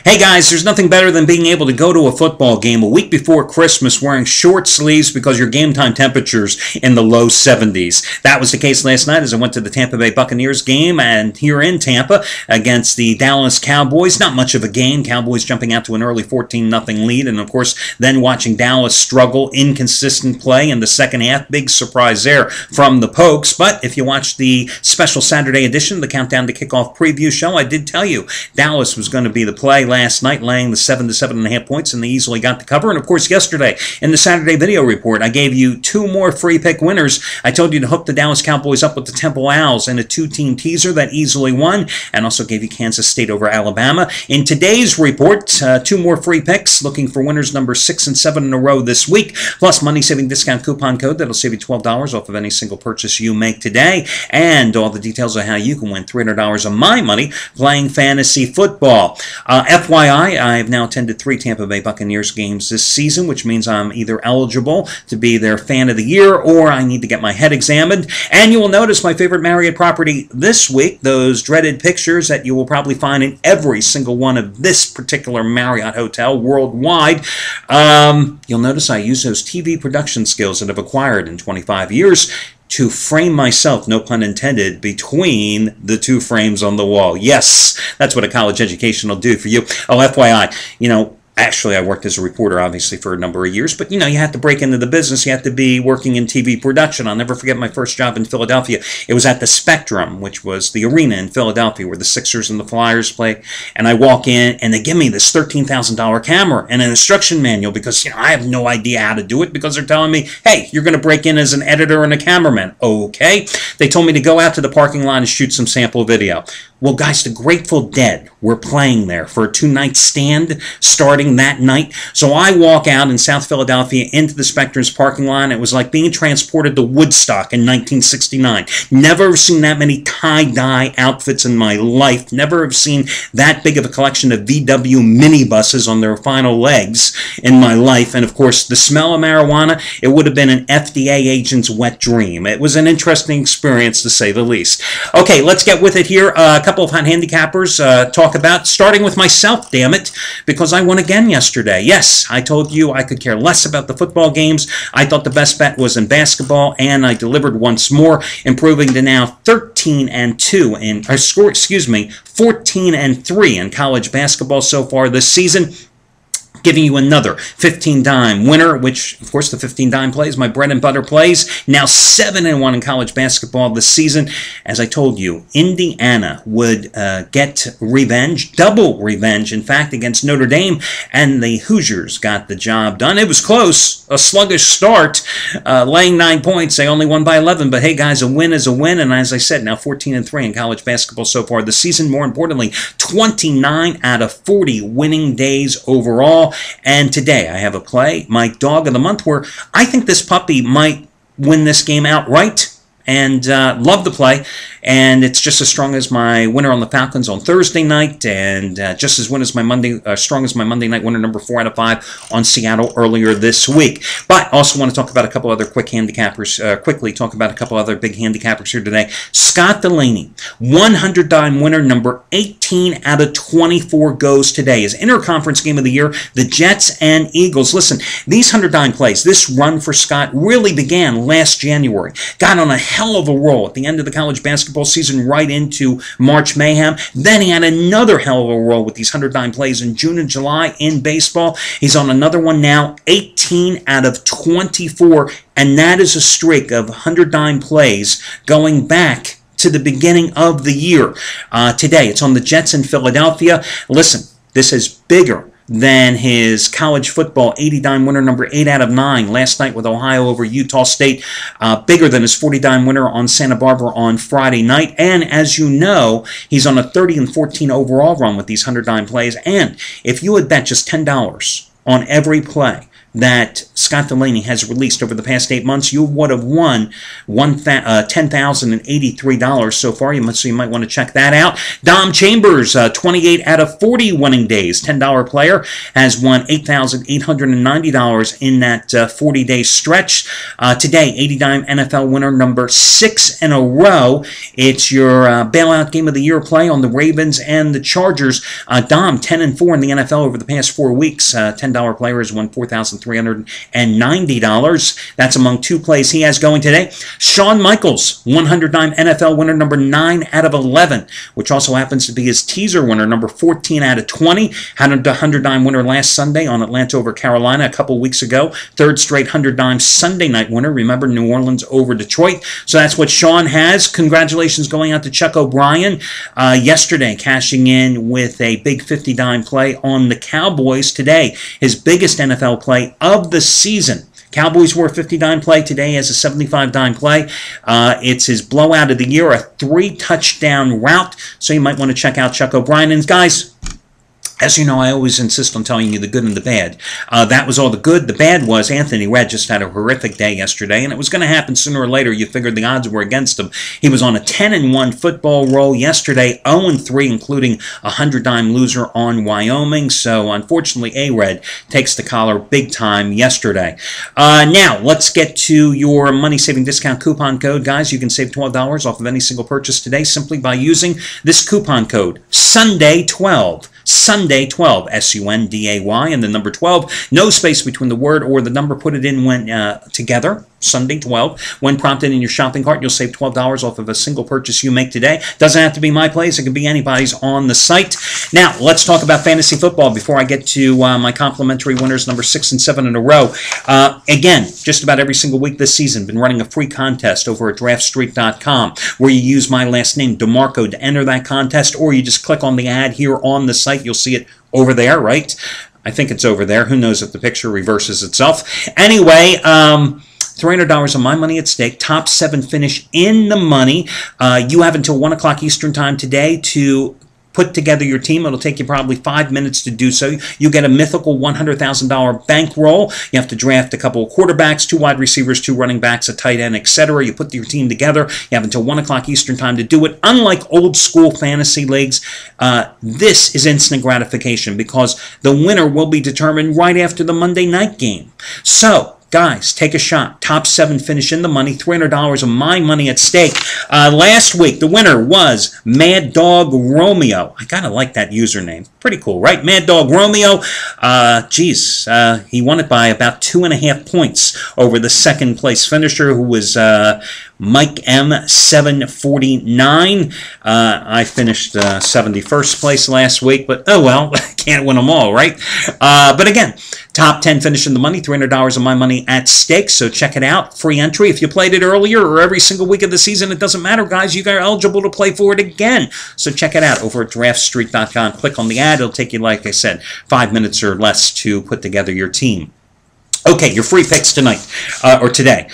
Hey guys, there's nothing better than being able to go to a football game a week before Christmas wearing short sleeves because your game time temperature's in the low 70s. That was the case last night as I went to the Tampa Bay Buccaneers game and here in Tampa against the Dallas Cowboys. Not much of a game. Cowboys jumping out to an early 14-0 lead, and of course then watching Dallas struggle, inconsistent play in the second half. Big surprise there from the Pokes. But if you watched the special Saturday edition, the Countdown to Kickoff preview show, I did tell you Dallas was going to be the play last night, laying the 7 to 7.5 points, and they easily got the cover. And of course, yesterday in the Saturday video report, I gave you two more free pick winners. I told you to hook the Dallas Cowboys up with the Temple Owls in a two-team teaser that easily won, and also gave you Kansas State over Alabama. In today's report, two more free picks, looking for winners number 6 and 7 in a row this week, plus money-saving discount coupon code that'll save you $12 off of any single purchase you make today, and all the details of how you can win $300 of my money playing fantasy football. FYI, I have now attended 3 Tampa Bay Buccaneers games this season, which means I'm either eligible to be their fan of the year or I need to get my head examined. And you will notice my favorite Marriott property this week, those dreaded pictures that you will probably find in every single one of this particular Marriott hotel worldwide. You'll notice I use those TV production skills that I've acquired in 25 years to frame myself, no pun intended, between the two frames on the wall. Yes, that's what a college education will do for you. Oh, FYI, actually, I worked as a reporter, obviously, for a number of years, but, you have to break into the business. You have to be working in TV production. I'll never forget my first job in Philadelphia. It was at the Spectrum, which was the arena in Philadelphia where the Sixers and the Flyers play, and I walk in, and they give me this $13,000 camera and an instruction manual because, I have no idea how to do it because they're telling me, hey, you're going to break in as an editor and a cameraman. Okay. They told me to go out to the parking lot and shoot some sample video. Well, guys, the Grateful Dead were playing there for a 2-night stand starting that night. So I walk out in South Philadelphia into the Spectrum's parking lot. It was like being transported to Woodstock in 1969. Never have seen that many tie-dye outfits in my life. Never have seen that big of a collection of VW minibuses on their final legs in my life. And, of course, the smell of marijuana, it would have been an FDA agent's wet dream. It was an interesting experience, to say the least. Okay, let's get with it here. A couple of hot handicappers talk about, starting with myself, damn it, because I won again yesterday. Yes, I told you I could care less about the football games. I thought the best bet was in basketball, and I delivered once more, improving to now 13-2 in, 14-3 in college basketball so far this season, giving you another 15-dime winner, which, of course, the 15-dime plays, my bread and butter plays. Now 7-1 in college basketball this season. As I told you, Indiana would get revenge, double revenge, in fact, against Notre Dame, and the Hoosiers got the job done. It was close, a sluggish start, laying 9 points. They only won by 11, but hey, guys, a win is a win, and as I said, now 14-3 in college basketball so far this season. More importantly, 29 out of 40 winning days overall. And today I have a play, my dog of the month, where I think this puppy might win this game outright, and love the play. And it's just as strong as my winner on the Falcons on Thursday night, and just as strong as my Monday night winner, number 4 out of 5 on Seattle earlier this week. But also want to talk about a couple other quick handicappers, quickly talk about a couple other big handicappers here today. Scott Delaney, 100-dime winner, number 18 out of 24 goes today. His interconference game of the year, the Jets and Eagles. Listen, these 100-dime plays, this run for Scott really began last January. Got on a hell of a roll at the end of the college basketball season right into March mayhem. Then he had another hell of a roll with these 100-dime plays in June and July in baseball. He's on another one now, 18 out of 24, and that is a streak of 100-dime plays going back to the beginning of the year. Today, it's on the Jets in Philadelphia. Listen, this is bigger than his college football 80-dime winner, number 8 out of 9, last night with Ohio over Utah State. Bigger than his 40-dime winner on Santa Barbara on Friday night. And as you know, he's on a 30-14 overall run with these 100-dime plays. And if you would bet just $10 on every play that Scott Delaney has released over the past 8 months, you would have won $10,083 so far. So you might want to check that out. Dom Chambers, 28 out of 40 winning days. $10 player has won $8,890 in that 40-day stretch. Today, 80-dime NFL winner number 6 in a row. It's your bailout game of the year play on the Ravens and the Chargers. Dom, 10-4 in the NFL over the past 4 weeks. $10 player has won $4,390. That's among 2 plays he has going today. Shawn Michaels, 100-dime NFL winner number 9 out of 11, which also happens to be his teaser winner number 14 out of 20. Had a 100-dime winner last Sunday on Atlanta over Carolina a couple weeks ago. 3rd straight 100-dime Sunday night winner. Remember, New Orleans over Detroit. So that's what Shawn has. Congratulations going out to Chuck O'Brien. Yesterday, cashing in with a big 50-dime play on the Cowboys. Today, his biggest NFL play of the season. Cowboys were a 50-dime play. Today as a 75-dime play. It's his blowout of the year, a 3-touchdown route. So you might want to check out Chuck O'Brien. And guys, as you know, I always insist on telling you the good and the bad. That was all the good. The bad was Anthony Redd just had a horrific day yesterday, and it was going to happen sooner or later. You figured the odds were against him. He was on a 10-1 football roll yesterday, 0-3, including a 100-dime loser on Wyoming. So, unfortunately, A-Red takes the collar big time yesterday. Now, let's get to your money-saving discount coupon code. Guys, you can save $12 off of any single purchase today simply by using this coupon code, SUNDAY12. Sunday 12, S-U-N-D-A-Y, and the number 12. No space between the word or the number. Put it in when together. Sunday 12. When prompted in your shopping cart, you'll save $12 off of a single purchase you make today. Doesn't have to be my place. It can be anybody's on the site. Now, let's talk about fantasy football before I get to my complimentary winners, number 6 and 7 in a row. Again, just about every single week this season, been running a free contest over at DraftStreet.com where you use my last name, DeMarco, to enter that contest, or you just click on the ad here on the site. You'll see it over there, right? I think it's over there. Who knows if the picture reverses itself. Anyway, $300 on my money at stake. Top 7 finish in the money. You have until 1 o'clock Eastern time today to put together your team. It'll take you probably 5 minutes to do so. You get a mythical $100,000 bankroll. You have to draft a couple of quarterbacks, 2 wide receivers, 2 running backs, a tight end, etc. You put your team together. You have until 1 o'clock Eastern time to do it. Unlike old school fantasy leagues, this is instant gratification because the winner will be determined right after the Monday night game. So, guys, take a shot. Top 7 finish in the money. $300 of my money at stake. Last week, the winner was Mad Dog Romeo. I kind of like that username. Pretty cool, right? Mad Dog Romeo. He won it by about 2.5 points over the second place finisher, who was Mike M. 749. I finished 71st place last week, but oh well, can't win them all, right? But again, top 10 finish in the money, $300 of my money at stake, so check it out. Free entry. If you played it earlier or every single week of the season, it doesn't matter, guys. You are eligible to play for it again. So check it out over at DraftStreet.com. Click on the ad. It'll take you, like I said, 5 minutes or less to put together your team. Okay, your free picks tonight, or today.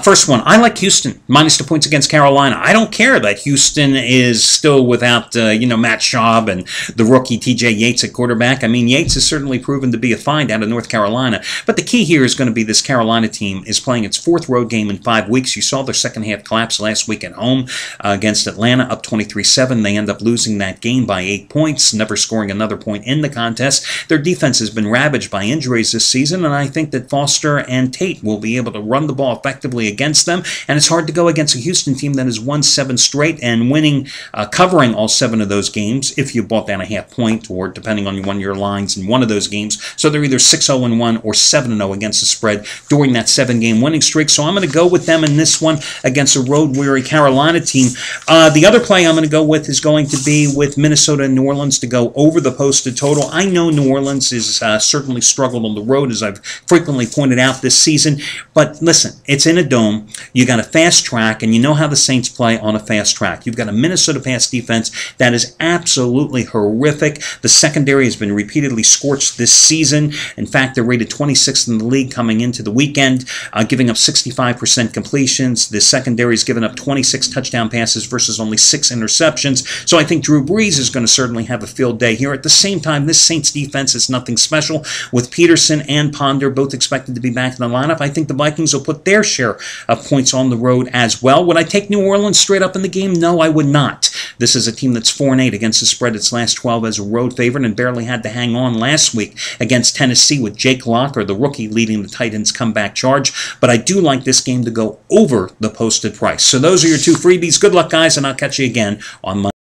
First one, I like Houston, minus the points against Carolina. I don't care that Houston is still without, Matt Schaub and the rookie TJ Yates at quarterback. I mean, Yates has certainly proven to be a find out of North Carolina. But the key here is going to be this Carolina team is playing its 4th road game in 5 weeks. You saw their second half collapse last week at home against Atlanta, up 23-7. They end up losing that game by 8 points, never scoring another point in the contest. Their defense has been ravaged by injuries this season, and I think that Foster and Tate will be able to run the ball effectively against them, and it's hard to go against a Houston team that has won 7 straight and covering all 7 of those games if you bought down a half point, or depending on one of your lines in one of those games. So they're either 6-0-1 or 7-0 against the spread during that 7-game winning streak. So I'm going to go with them in this one against a road-weary Carolina team. The other play I'm going to go with is going to be with Minnesota and New Orleans to go over the posted total. I know New Orleans is certainly struggled on the road, as I've frequently pointed out this season. But listen, it's in a dome. You got a fast track, and you know how the Saints play on a fast track. You've got a Minnesota pass defense that is absolutely horrific. The secondary has been repeatedly scorched this season. In fact, they're rated 26th in the league coming into the weekend, giving up 65% completions. The secondary has given up 26 touchdown passes versus only 6 interceptions. So I think Drew Brees is going to certainly have a field day here. At the same time, this Saints defense is nothing special, with Peterson and Ponder both experiencing expected to be back in the lineup. I think the Vikings will put their share of points on the road as well. Would I take New Orleans straight up in the game? No, I would not. This is a team that's 4-8 against the spread its last 12 as a road favorite and barely had to hang on last week against Tennessee with Jake Locker, the rookie, leading the Titans' comeback charge. But I do like this game to go over the posted price. So those are your two freebies. Good luck, guys, and I'll catch you again on Monday.